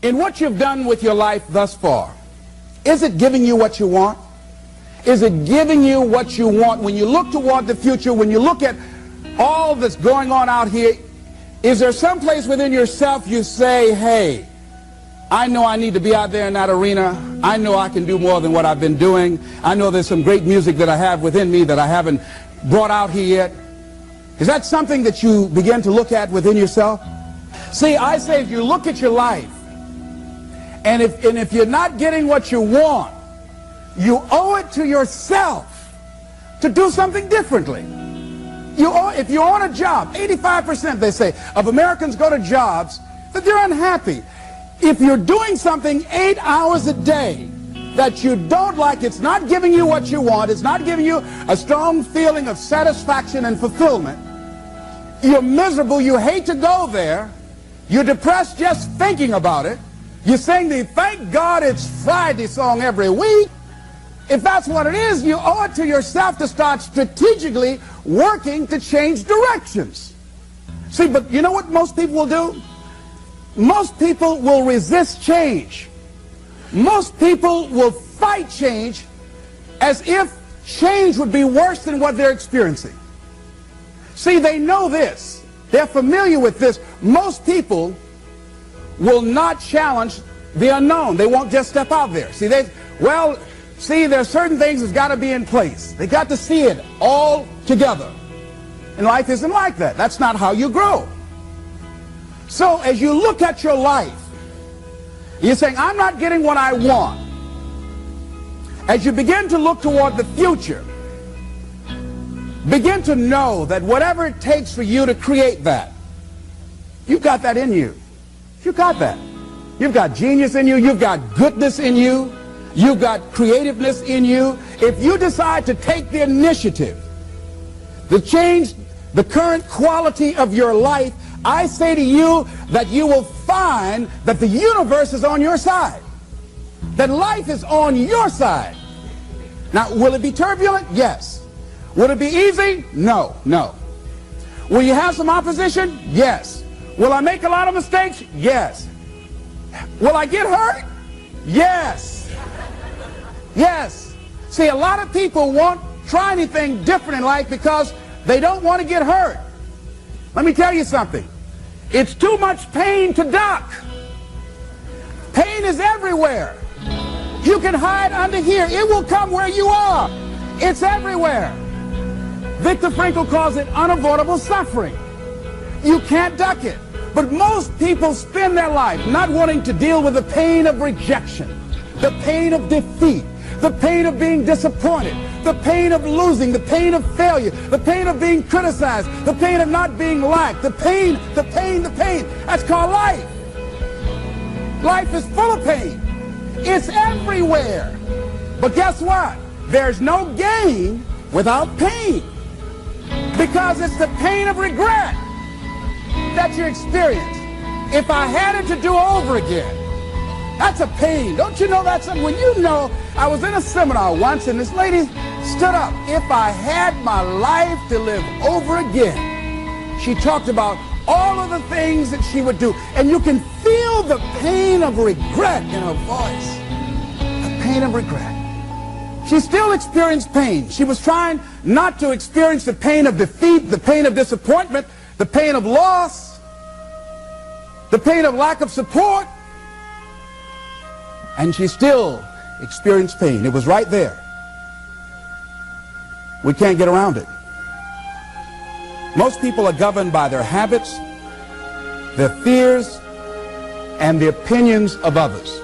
In what you've done with your life thus far, is it giving you what you want? Is it giving you what you want? When you look toward the future, when you look at all that's going on out here, is there some place within yourself you say, hey, I know I need to be out there in that arena. I know I can do more than what I've been doing. I know there's some great music that I have within me that I haven't brought out here yet. Is that something that you begin to look at within yourself? See, I say if you look at your life, and if you're not getting what you want, you owe it to yourself to do something differently. If you're on a job, 85% they say of Americans go to jobs that they're unhappy. If you're doing something 8 hours a day that you don't like, it's not giving you what you want, it's not giving you a strong feeling of satisfaction and fulfillment, you're miserable, you hate to go there, you're depressed just thinking about it, you sing the "Thank God It's Friday" song every week. If that's what it is, you owe it to yourself to start strategically working to change directions. See, but you know what most people will do? Most people will resist change. Most people will fight change as if change would be worse than what they're experiencing. See, they know this. They're familiar with this. Most people will not challenge the unknown. They won't just step out there. See, there's certain things that's got to be in place. They got to see it all together. And life isn't like that. That's not how you grow. So as you look at your life, you're saying, I'm not getting what I want. As you begin to look toward the future, begin to know that whatever it takes for you to create that, you've got that in you. You've got that. You've got genius in you. You've got goodness in you. You've got creativeness in you. If you decide to take the initiative to change the current quality of your life, I say to you that you will find that the universe is on your side, that life is on your side. Now, will it be turbulent? Yes. Will it be easy? No, no. Will you have some opposition? Yes. Will I make a lot of mistakes? Yes. Will I get hurt? Yes. Yes. See, a lot of people won't try anything different in life because they don't want to get hurt. Let me tell you something. It's too much pain to duck. Pain is everywhere. You can hide under here. It will come where you are. It's everywhere. Viktor Frankl calls it unavoidable suffering. You can't duck it. But most people spend their life not wanting to deal with the pain of rejection, the pain of defeat, the pain of being disappointed, the pain of losing, the pain of failure, the pain of being criticized, the pain of not being liked, the pain. That's called life. Life is full of pain. It's everywhere. But guess what? There's no gain without pain. Because it's the pain of regret that you experience. If I had it to do over again, that's a pain. Don't you know that's something? When you know, I was in a seminar once and this lady stood up. If I had my life to live over again, she talked about all of the things that she would do. And you can feel the pain of regret in her voice. The pain of regret. She still experienced pain. She was trying not to experience the pain of defeat, the pain of disappointment, the pain of loss, the pain of lack of support. And she still experienced pain. It was right there. We can't get around it. Most people are governed by their habits, their fears, and the opinions of others.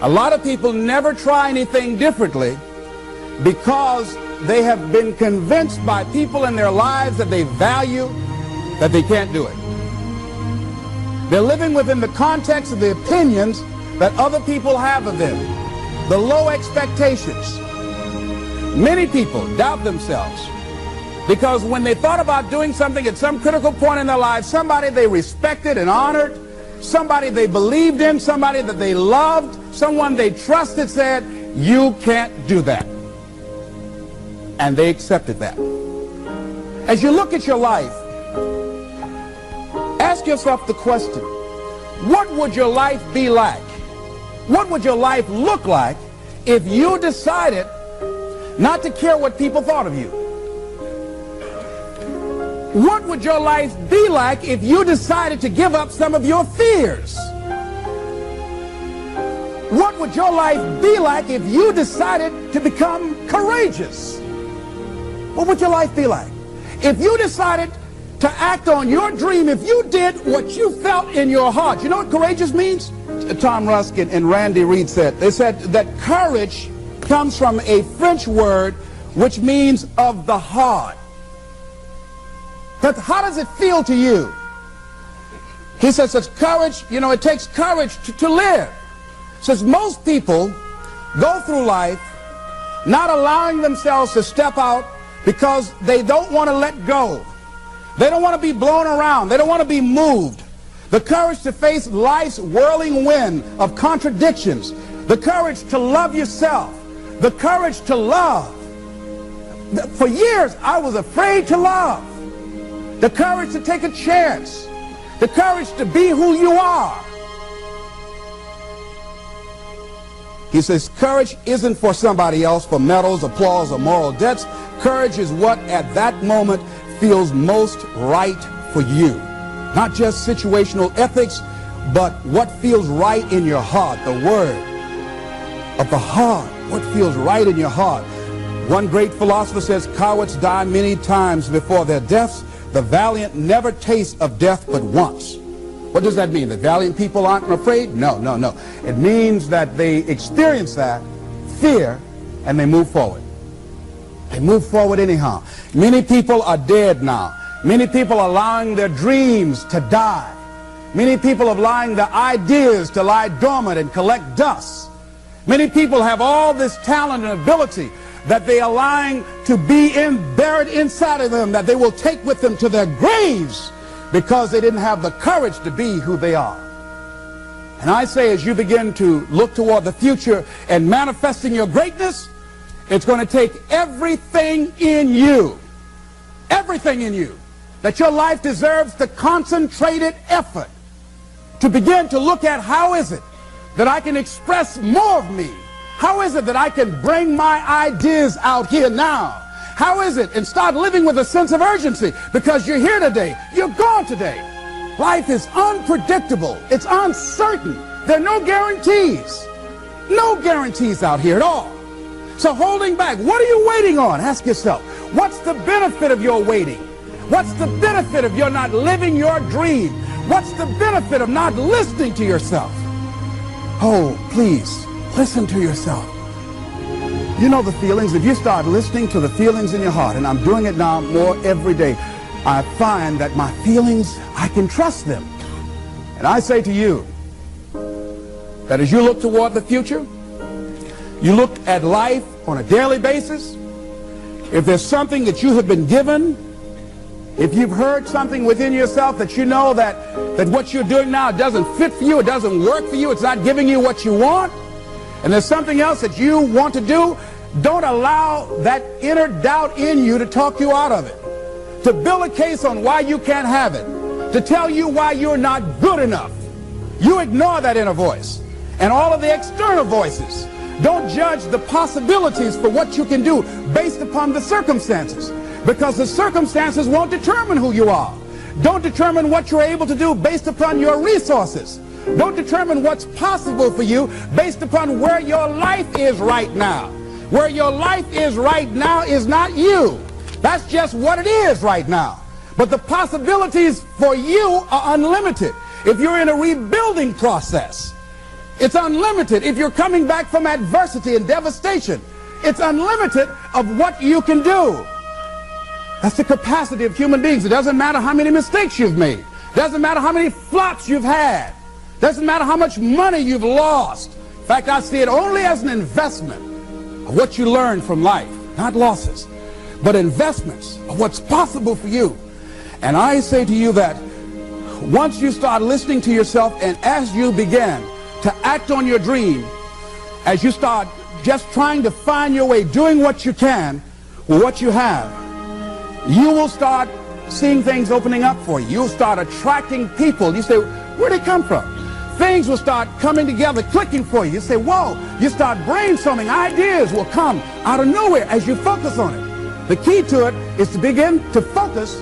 A lot of people never try anything differently because they have been convinced by people in their lives that they value that they can't do it. They're living within the context of the opinions that other people have of them, the low expectations. Many people doubt themselves because when they thought about doing something at some critical point in their lives, somebody they respected and honored, somebody they believed in, somebody that they loved, someone they trusted said, you can't do that. And they accepted that. As you look at your life, ask yourself the question, What would your life be like? What would your life look like if you decided not to care what people thought of you? What would your life be like if you decided to give up some of your fears? What would your life be like if you decided to become courageous? What would your life be like? If you decided to act on your dream, if you did what you felt in your heart. You know what courageous means? Tom Rusk and Randy Reed said. They said that courage comes from a French word which means of the heart. But how does it feel to you? He says it's courage, you know, it takes courage to live. Says most people go through life not allowing themselves to step out because they don't want to let go. They don't want to be blown around. They don't want to be moved. The courage to face life's whirling wind of contradictions. The courage to love yourself. The courage to love. For years, I was afraid to love. The courage to take a chance. The courage to be who you are. He says courage isn't for somebody else, for medals, applause, or moral debts. Courage is what at that moment feels most right for you. Not just situational ethics, but what feels right in your heart. The word of the heart. What feels right in your heart. One great philosopher says, cowards die many times before their deaths. The valiant never taste of death but once. What does that mean? That valiant people aren't afraid? No, no, no. It means that they experience that fear and they move forward. They move forward anyhow. Many people are dead now. Many people are allowing their dreams to die. Many people are allowing their ideas to lie dormant and collect dust. Many people have all this talent and ability that they are allowing to be buried inside of them, that they will take with them to their graves because they didn't have the courage to be who they are. And I say, as you begin to look toward the future and manifesting your greatness, it's going to take everything in you, that your life deserves the concentrated effort to begin to look at how is it that I can express more of me? How is it that I can bring my ideas out here now? How is it? And start living with a sense of urgency, because you're here today, you're gone today. Life is unpredictable. It's uncertain. There are no guarantees. No guarantees out here at all. So holding back, what are you waiting on? Ask yourself, what's the benefit of your waiting? What's the benefit of your not living your dream? What's the benefit of not listening to yourself? Oh, please, listen to yourself. You know the feelings. If you start listening to the feelings in your heart, and I'm doing it now more every day, I find that my feelings, I can trust them. And I say to you that as you look toward the future, you look at life on a daily basis, if there's something that you have been given, if you've heard something within yourself that you know that what you're doing now doesn't fit for you, it doesn't work for you, it's not giving you what you want, and there's something else that you want to do, don't allow that inner doubt in you to talk you out of it, to build a case on why you can't have it, to tell you why you're not good enough. You ignore that inner voice and all of the external voices. Don't judge the possibilities for what you can do based upon the circumstances, because the circumstances won't determine who you are. Don't determine what you're able to do based upon your resources. Don't determine what's possible for you based upon where your life is right now. Where your life is right now is not you. That's just what it is right now. But the possibilities for you are unlimited. If you're in a rebuilding process, it's unlimited. If you're coming back from adversity and devastation, it's unlimited of what you can do. That's the capacity of human beings. It doesn't matter how many mistakes you've made. It doesn't matter how many flops you've had. It doesn't matter how much money you've lost. In fact, I see it only as an investment of what you learn from life. Not losses, but investments of what's possible for you. And I say to you that once you start listening to yourself, and as you begin to act on your dream, as you start just trying to find your way, doing what you can with what you have, you will start seeing things opening up for you. You'll start attracting people. You say, where'd they come from? things will start coming together, clicking for you. You say, whoa, you start brainstorming. Ideas will come out of nowhere as you focus on it. The key to it is to begin to focus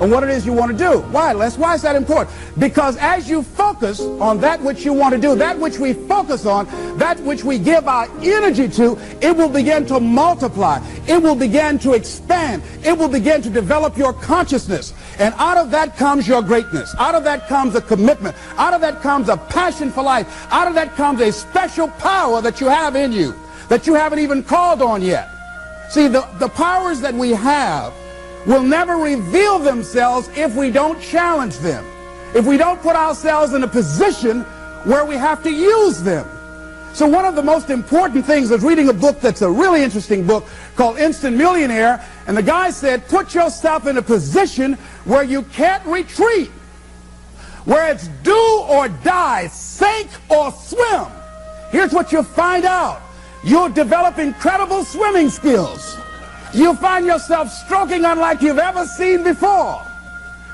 on what it is you want to do. Why, Les? Why is that important? Because as you focus on that which you want to do, that which we focus on, that which we give our energy to, it will begin to multiply. It will begin to expand. It will begin to develop your consciousness. And out of that comes your greatness. Out of that comes a commitment. Out of that comes a passion for life. Out of that comes a special power that you have in you that you haven't even called on yet. See, the powers that we have will never reveal themselves if we don't challenge them, if we don't put ourselves in a position where we have to use them. So one of the most important things is reading a book that's a really interesting book called Instant Millionaire, and the guy said, put yourself in a position where you can't retreat, where it's do or die, sink or swim. Here's what you'll find out. You'll develop incredible swimming skills. You'll find yourself stroking unlike you've ever seen before.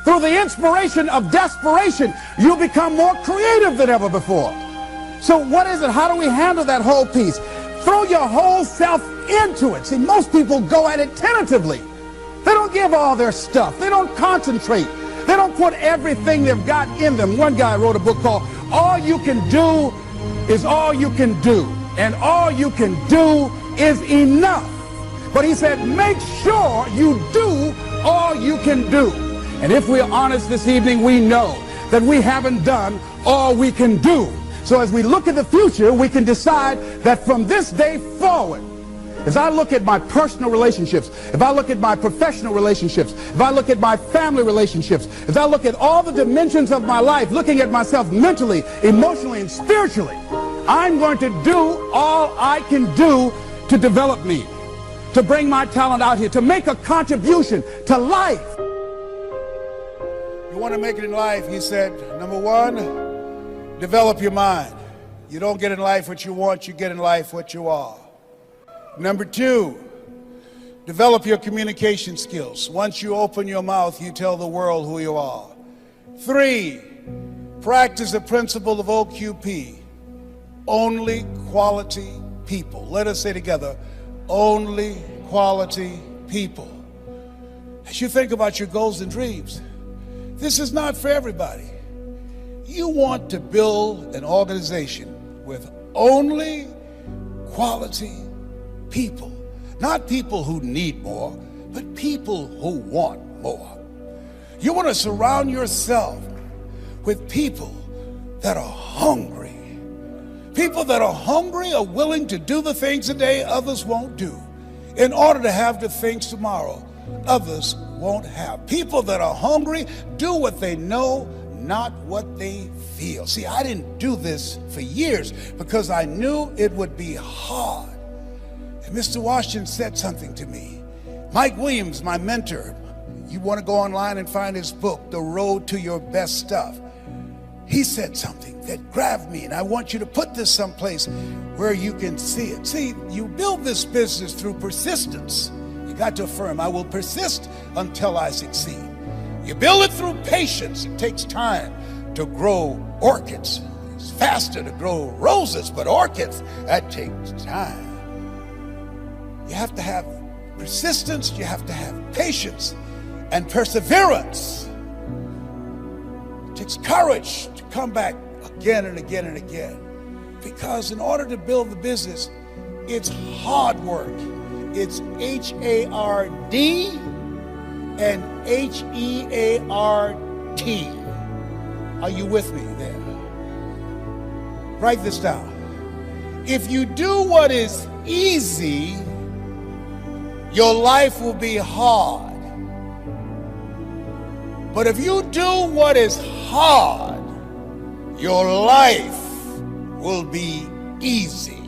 Through the inspiration of desperation, you'll become more creative than ever before. So what is it? How do we handle that whole piece? Throw your whole self into it. See, most people go at it tentatively. They don't give all their stuff. They don't concentrate. They don't put everything they've got in them. One guy wrote a book called All You Can Do Is All You Can Do. And all you can do is enough. But he said, make sure you do all you can do. And if we're honest this evening, we know that we haven't done all we can do. So as we look at the future, we can decide that from this day forward, as I look at my personal relationships, if I look at my professional relationships, if I look at my family relationships, if I look at all the dimensions of my life, looking at myself mentally, emotionally, and spiritually, I'm going to do all I can do to develop me, to bring my talent out here, to make a contribution to life. You want to make it in life, he said, number one, develop your mind. You don't get in life what you want, you get in life what you are. Number two, develop your communication skills. Once you open your mouth, you tell the world who you are. Three, practice the principle of OQP, only quality people. Let us say together, only quality people. As you think about your goals and dreams, this is not for everybody. You want to build an organization with only quality people. Not people who need more, but people who want more. You want to surround yourself with people that are hungry. People that are hungry are willing to do the things today others won't do in order to have the things tomorrow others won't have. People that are hungry do what they know, not what they feel. See, I didn't do this for years because I knew it would be hard. And Mr. Washington said something to me. Mike Williams, my mentor, you want to go online and find his book, The Road to Your Best Stuff. He said something that grabbed me, and I want you to put this someplace where you can see it. See, you build this business through persistence. You got to affirm, I will persist until I succeed. You build it through patience. It takes time to grow orchids. It's faster to grow roses, but orchids, that takes time. You have to have persistence, you have to have patience and perseverance. It takes courage to come back again and again and again. Because in order to build the business, it's hard work. It's H-A-R-D and H-E-A-R-T. Are you with me there? Write this down. If you do what is easy, your life will be hard. But if you do what is hard, your life will be easy.